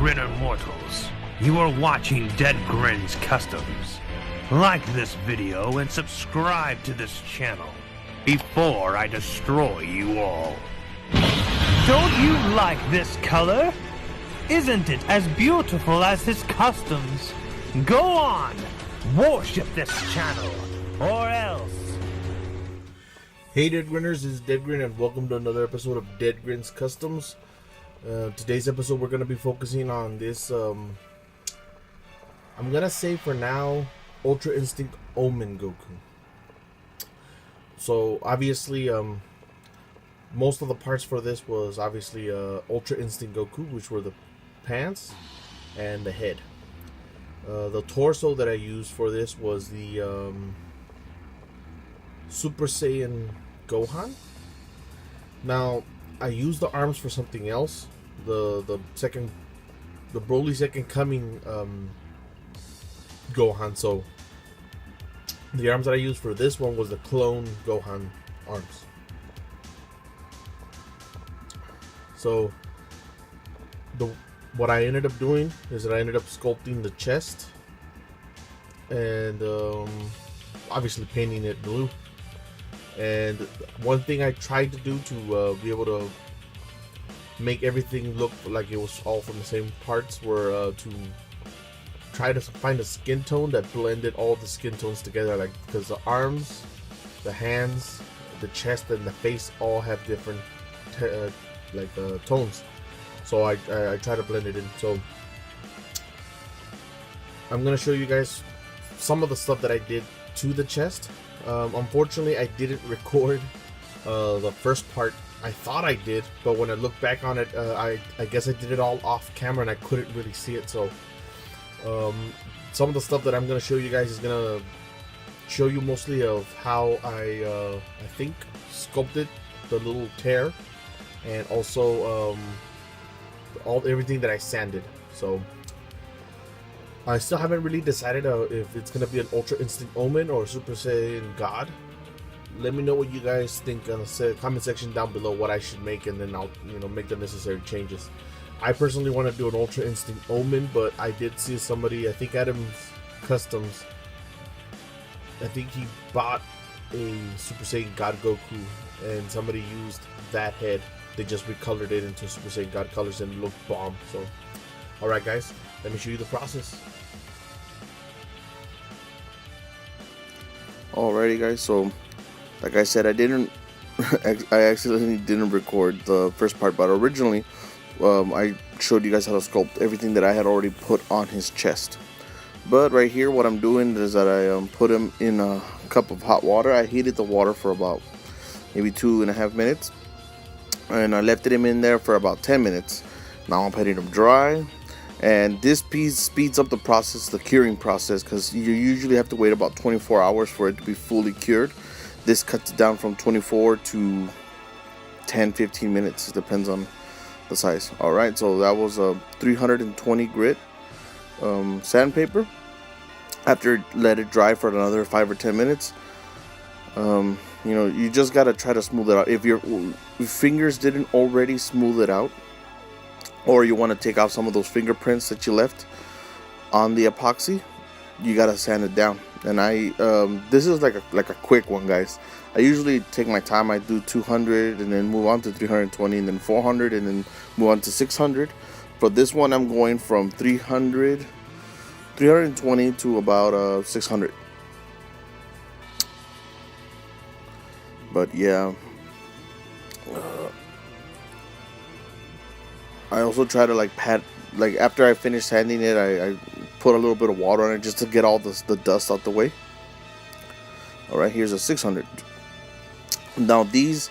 Deadgrinner mortals. You are watching Deadgrinners Customs. Like this video and subscribe to this channel before I destroy you all. Don't you like this color? Isn't it as beautiful as his customs? Go on, worship this channel, or else. Hey Deadgrinners, this is Deadgrin and welcome to another episode of Deadgrinners Customs. Today's episode we're going to be focusing on this, I'm going to say for now, Ultra Instinct Omen Goku. So obviously, most of the parts for this was obviously Ultra Instinct Goku, which were the pants and the head. The torso that I used for this was the Super Saiyan Gohan. Now I used the arms for something else. The Broly second coming Gohan. So the arms that I used for this one was the clone Gohan arms. So what I ended up doing is that I ended up sculpting the chest and obviously painting it blue. And one thing I tried to do to be able to make everything look like it was all from the same parts were to try to find a skin tone that blended all the skin tones together, like, because the arms, the hands, the chest, and the face all have different tones. So I try to blend it in. So I'm gonna show you guys some of the stuff that I did to the chest. Unfortunately, I didn't record the first part. I thought I did, but when I look back on it, I guess I did it all off camera and I couldn't really see it. So some of the stuff that I'm going to show you guys is going to show you mostly of how I think sculpted the little tear, and also everything that I sanded. So I still haven't really decided if it's going to be an Ultra Instinct Omen or Super Saiyan God. Let me know what you guys think on the comment section down below, what I should make, and then I'll make the necessary changes. I personally want to do an Ultra Instinct Omen, but I did see somebody, I think Adam's Customs, I think he bought a Super Saiyan God Goku and somebody used that head. They just recolored it into Super Saiyan God colors and it looked bomb. So alright guys, let me show you the process. Alrighty guys, so like I said, I accidentally didn't record the first part, but originally I showed you guys how to sculpt everything that I had already put on his chest. But right here what I'm doing is that I put him in a cup of hot water. I heated the water for about maybe 2.5 minutes, and I left him in there for about 10 minutes. Now I'm letting him dry. And this piece speeds up the process, the curing process, because you usually have to wait about 24 hours for it to be fully cured. This cuts it down from 24 to 10-15 minutes, it depends on the size. Alright, so that was a 320 grit sandpaper. After let it dry for another 5 or 10 minutes, you just gotta try to smooth it out. If your fingers didn't already smooth it out, or you want to take out some of those fingerprints that you left on the epoxy, you gotta sand it down. And this is like a quick one, guys. I usually take my time. I do 200 and then move on to 320 and then 400 and then move on to 600. For this one, I'm going from 320 to about 600. But yeah. I also try to pat, after I finish sanding it, I put a little bit of water on it just to get all the dust out the way. Alright, here's a 600. Now these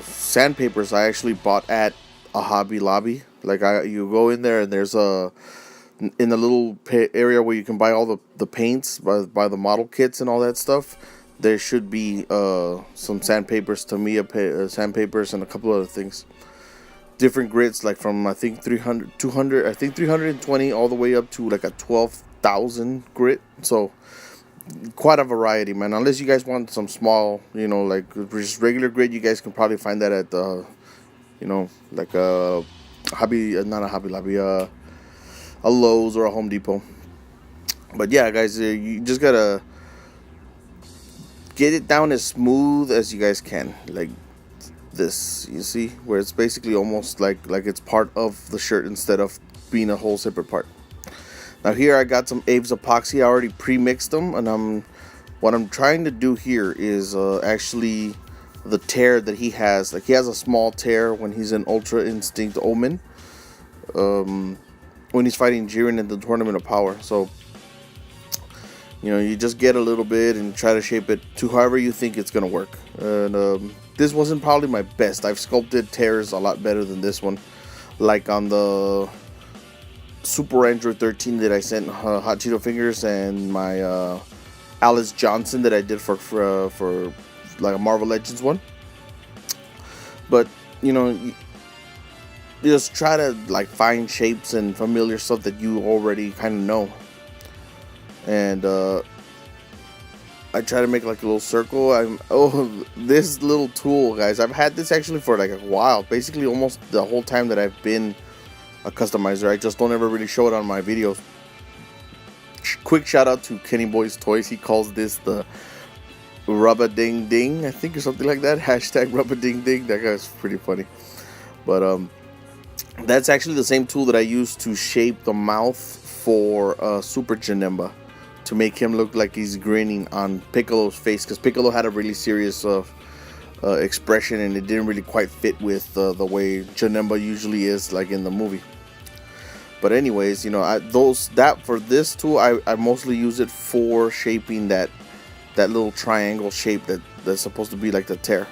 sandpapers I actually bought at a Hobby Lobby. You go in there and there's in the little area where you can buy all the paints, by the model kits and all that stuff. There should be some sandpapers, Tamiya sandpapers, and a couple other things. Different grits, like from I think 300, 200, I think 320 all the way up to like a 12,000 grit. So quite a variety, man. Unless you guys want some small, just regular grit, you guys can probably find that at the, like a not a Hobby Lobby, a Lowe's or a Home Depot. But yeah, guys, you just gotta get it down as smooth as you guys can, like this. You see, where it's basically almost like it's part of the shirt instead of being a whole separate part. Now here I got some Abe's epoxy. I already pre-mixed them, and what I'm trying to do here is actually the tear that he has. Like, he has a small tear when he's in Ultra Instinct Omen, when he's fighting Jiren in the Tournament of Power. So, you know, you just get a little bit and try to shape it to however you think it's gonna work. And this wasn't probably my best. I've sculpted tears a lot better than this one, like on the Super Android 13 that I sent Hot Cheeto Fingers, and my Alice Johnson that I did for like a Marvel Legends one. But you know, you just try to like find shapes and familiar stuff that you already kind of know. And I try to make like a little circle. This little tool, guys, I've had this actually for like a while, basically almost the whole time that I've been a customizer. I just don't ever really show it on my videos. Quick shout out to Kennyboy's Toys. He calls this the Rubber Ding Ding, I think, or something like that. Hashtag Rubber Ding Ding. That guy's pretty funny. But that's actually the same tool that I use to shape the mouth for Super Janemba, to make him look like he's grinning on Piccolo's face, because Piccolo had a really serious expression, and it didn't really quite fit with the way Janemba usually is, like in the movie. But anyways, you know, for this tool, I mostly use it for shaping that little triangle shape that's supposed to be like the tear.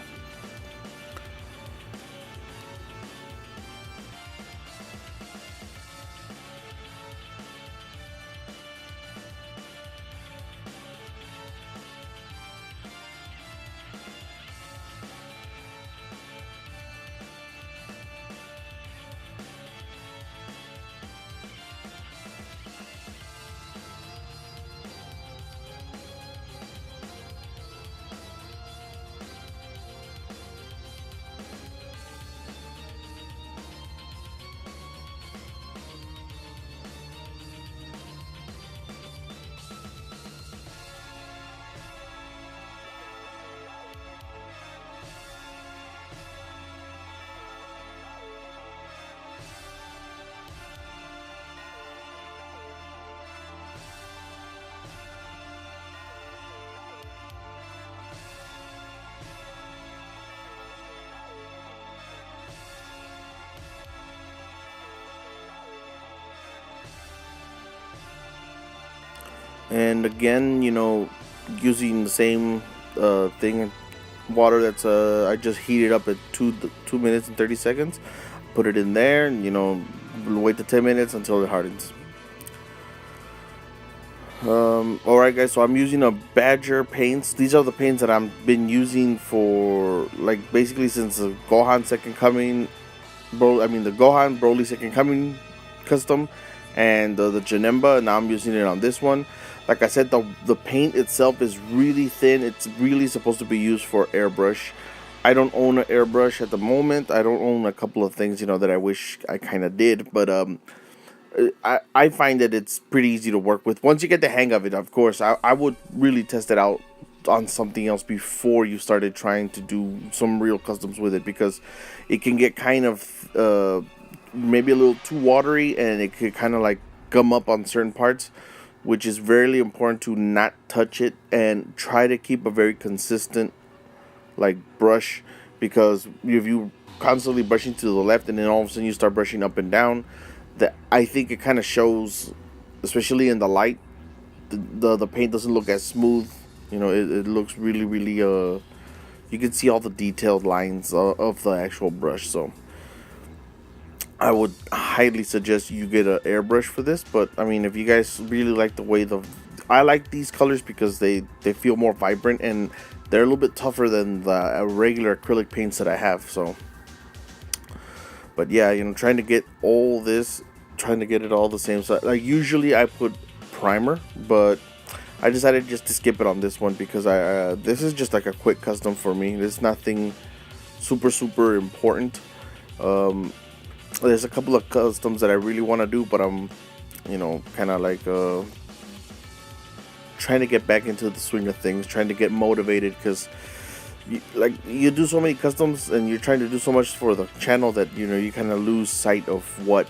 And again, you know, using the same thing, water that's I just heated up at 2 minutes and 30 seconds. Put it in there, and you know, wait the 10 minutes until it hardens. Alright guys, so I'm using a Badger paints. These are the paints that I've been using for like basically since the Gohan Second Coming, the Gohan Broly Second Coming custom, and the Janemba. Now I'm using it on this one. Like I said, the paint itself is really thin. It's really supposed to be used for airbrush. I don't own an airbrush at the moment. I don't own a couple of things, you know, that I wish I kind of did. But I find that it's pretty easy to work with. Once you get the hang of it, of course, I would really test it out on something else before you started trying to do some real customs with it, because it can get kind of maybe a little too watery, and it could kind of like gum up on certain parts, which is very important to not touch it and try to keep a very consistent like brush, because if you constantly brushing to the left and then all of a sudden you start brushing up and down, that I think it kind of shows, especially in the light, the paint doesn't look as smooth. You know, it looks really you can see all the detailed lines of the actual brush. So I would highly suggest you get an airbrush for this. But I mean, if you guys really like the way I like these colors because they feel more vibrant, and they're a little bit tougher than the regular acrylic paints that I have. So, but yeah, you know, trying to get it all the same size. Like usually I put primer, but I decided just to skip it on this one because this is just like a quick custom for me. There's nothing super important. there's a couple of customs that I really want to do, but I'm, you know, kind of like trying to get back into the swing of things, trying to get motivated, because you do so many customs and you're trying to do so much for the channel that, you know, you kind of lose sight of what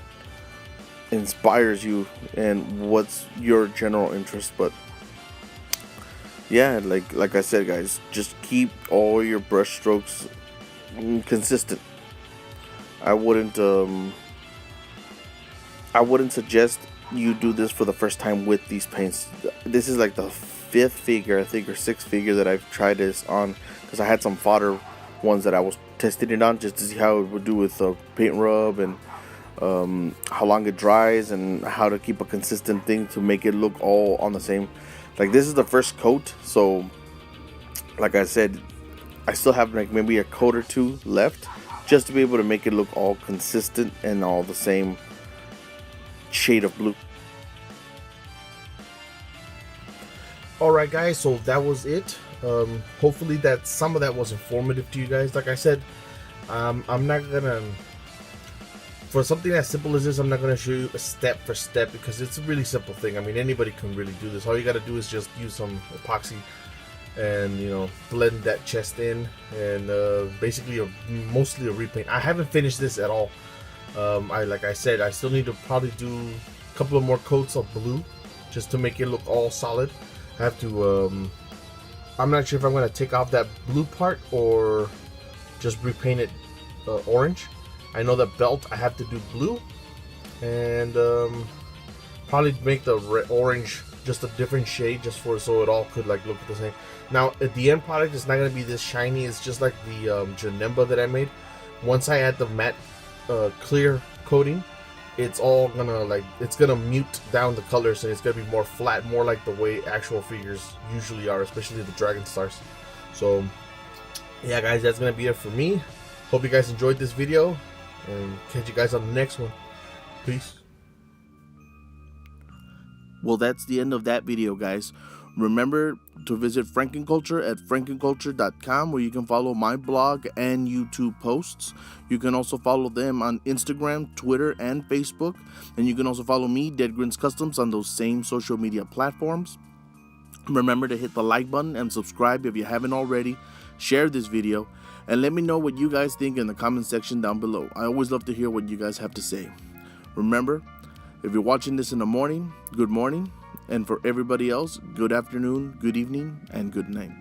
inspires you and what's your general interest. But yeah, like I said, guys, just keep all your brush strokes consistent. I wouldn't suggest you do this for the first time with these paints. This is like the 5th figure, I think, or 6th figure that I've tried this on, because I had some fodder ones that I was testing it on just to see how it would do with paint rub and how long it dries and how to keep a consistent thing to make it look all on the same. Like, this is the first coat, so like I said, I still have like maybe a coat or two left just to be able to make it look all consistent and all the same shade of blue. Alright guys, so that was it. Hopefully that some of that was informative to you guys. Like I said, I'm not gonna, for something as simple as this, I'm not gonna show you a step for step, because it's a really simple thing. I mean, anybody can really do this. All you gotta do is just use some epoxy and, you know, blend that chest in, and basically mostly a repaint. I haven't finished this at all. Like I said, I still need to probably do a couple of more coats of blue just to make it look all solid. I have to, I'm not sure if I'm going to take off that blue part or just repaint it orange. I know the belt I have to do blue, and probably make the orange just a different shade, just for so it all could like look the same. Now at the end product, it's not going to be this shiny. It's just like the Janemba that I made. Once I add the matte clear coating, it's all gonna it's gonna mute down the colors, and it's gonna be more flat, more like the way actual figures usually are, especially the Dragon Stars. So yeah guys, that's gonna be it for me. Hope you guys enjoyed this video, and catch you guys on the next one. Peace. Well, that's the end of that video, guys. Remember to visit Frankenculture at frankenculture.com, where you can follow my blog and YouTube posts. You can also follow them on Instagram, Twitter, and Facebook. And you can also follow me, Deadgrinners Customs, on those same social media platforms. Remember to hit the like button and subscribe if you haven't already. Share this video, and let me know what you guys think in the comment section down below. I always love to hear what you guys have to say. Remember, if you're watching this in the morning, good morning. And for everybody else, good afternoon, good evening, and good night.